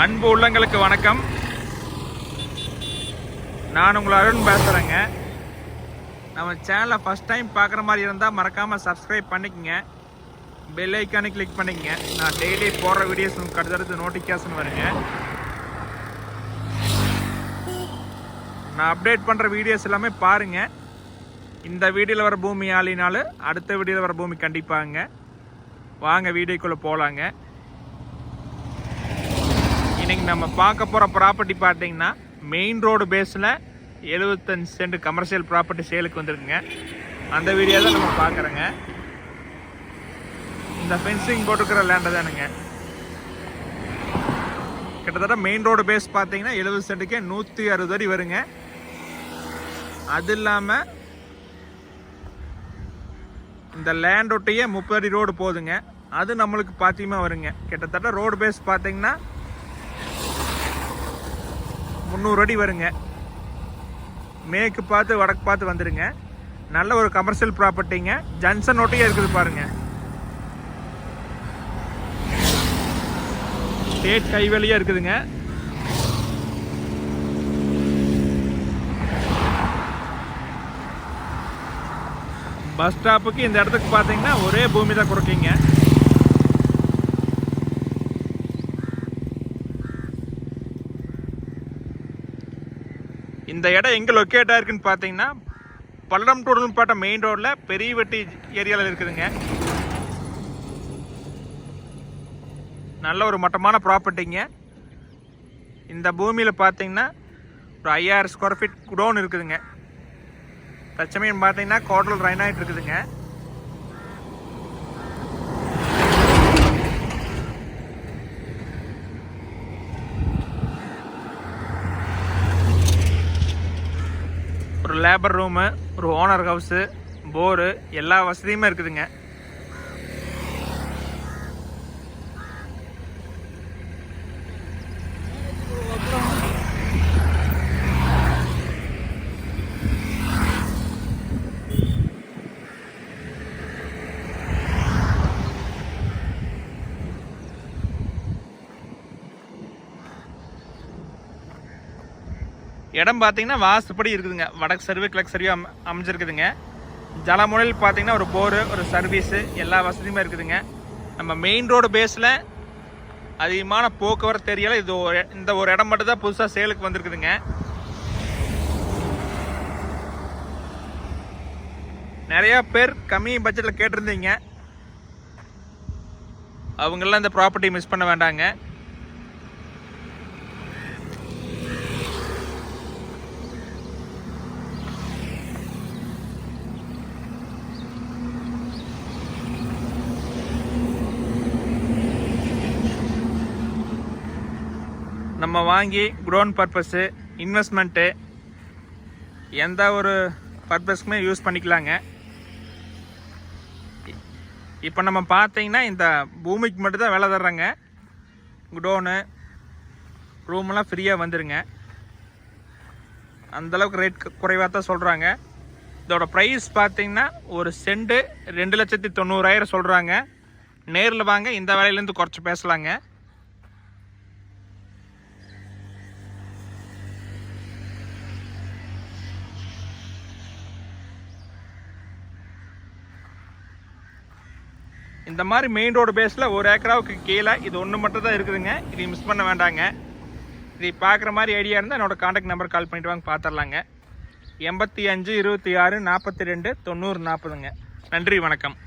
அன்பு உள்ளங்களுக்கு வணக்கம். நான் உங்கள் அருண் பேசுகிறேங்க. நம்ம சேனலை ஃபஸ்ட் டைம் பார்க்குற மாதிரி இருந்தால் மறக்காமல் சப்ஸ்கிரைப் பண்ணிக்கங்க, பெல் ஐக்கானை கிளிக் பண்ணிக்கங்க. நான் டெய்லி போடுற வீடியோஸ் உங்களுக்கு அடுத்தடுத்து நோட்டிஃபிகேஷன் வருங்க. நான் அப்டேட் பண்ணுற வீடியோஸ் எல்லாமே பாருங்கள். இந்த வீடியோவில் வர பூமி ஆளினாலும் அடுத்த வீடியோவில் வர பூமி கண்டிப்பாங்க. வாங்க வீடியோக்குள்ளே போகலாங்க. இன்றைக்கி நம்ம பார்க்க போகிற ப்ராப்பர்ட்டி பார்த்தீங்கன்னா மெயின் ரோடு பேஸில் 75 சென்ட் கமர்ஷியல் ப்ராப்பர்ட்டி சேலுக்கு வந்துருக்குங்க. அந்த வீடியோ தான் நம்ம பார்க்குறோங்க. இந்த ஃபென்சிங் போட்டுக்கிற லேண்டை தானுங்க. கிட்டத்தட்ட மெயின் ரோடு பேஸ் பார்த்தீங்கன்னா 70 சென்ட்டுக்கே 160 அடி வருங்க. அது இல்லாமல் இந்த லேண்டொட்டையே 30 அடி ரோடு போகுதுங்க. அது நம்மளுக்கு பாத்தியமாக வருங்க. கிட்டத்தட்ட ரோடு பேஸ் பார்த்தீங்கன்னா 300 அடி வருங்க. மேற்கு பார்த்து வடக்கு பார்த்து வந்துருங்க. நல்ல ஒரு கமர்ஷியல் ப்ராப்பர்ட்டிங்க. ஜங்ஷன் ஒட்டியே இருக்குது பாருங்க. ஸ்டேட் ஹைவேலியே இருக்குதுங்க. பஸ் ஸ்டாப்புக்கு இந்த இடத்துக்கு பார்த்தீங்கன்னா ஒரே பூமி தான் கொடுக்கீங்க. இந்த இடம் எங்கே லொக்கேட் ஆகிருக்குன்னு பார்த்தீங்கன்னா பல்லடம் டு உடுமல்பேட்டை மெயின் ரோடில் பெரிய வெட்டி ஏரியாவில் இருக்குதுங்க. நல்ல ஒரு மட்டமான ப்ராப்பர்ட்டிங்க. இந்த பூமியில் பார்த்தீங்கன்னா ஒரு 5000 ஸ்கொயர் ஃபீட் குடோன் இருக்குதுங்க. தச்சமயம் பார்த்தீங்கன்னா கோட்டல் ரைன் ஆகிட்டு இருக்குதுங்க. ஒரு லேபர் ரூமு, ஒரு ஓனர் ஹவுஸு, போரு, எல்லா வசதியுமே இருக்குதுங்க. இடம் பார்த்தீங்கன்னா வாஸ்துப்படி இருக்குதுங்க. வடக்கு சர்வே கிழக்கு சர்வே அமைஞ்சிருக்குதுங்க. ஜலமுனையில் பார்த்தீங்கன்னா ஒரு போரு, ஒரு சர்வீஸு, எல்லா வசதியுமே இருக்குதுங்க. நம்ம மெயின் ரோடு பேஸில் அதிகமான போக்குவரத்து ஏரியாவில் இந்த ஒரு இடம் மட்டும் தான் புதுசாக சேலுக்கு வந்திருக்குதுங்க. நிறையா பேர் கம்மி பட்ஜெட்டில் கேட்டிருந்தீங்க. அவங்களாம் இந்த ப்ராப்பர்ட்டி மிஸ் பண்ண வேண்டாங்க. நம்ம வாங்கி குடோன் பர்பஸ்ஸு, இன்வெஸ்ட்மெண்ட்டு, எந்த ஒரு பர்பஸ்க்குமே யூஸ் பண்ணிக்கலாங்க. இப்போ நம்ம பார்த்தீங்கன்னா இந்த பூமிக்கு மட்டும்தான் வேலை தர்றாங்க. குடோனு ரூமெல்லாம் ஃப்ரீயாக வந்துடுங்க. அந்தளவுக்கு ரேட் குறைவாக தான் சொல்கிறாங்க. இதோட ப்ரைஸ் பார்த்தீங்கன்னா ஒரு சென்ட்டு 2,90,000 சொல்கிறாங்க. நேரில் வாங்க, இந்த வேலையிலேருந்து குறைச்சி பேசலாங்க. இந்த மாதிரி மெயின் ரோடு பேஸில் 1 ஏக்கராவுக்கு கீழே இது ஒன்று மட்டும் தான் இருக்குதுங்க. இதை மிஸ் பண்ண வேண்டாங்க. இதை பார்க்குற மாதிரி ஐடியா இருந்தால் என்னோடய கான்டாக்ட் நம்பர் கால் பண்ணிட்டு வாங்க, பார்த்துடலாங்க. 85 26 42 90 40ங்க. நன்றி, வணக்கம்.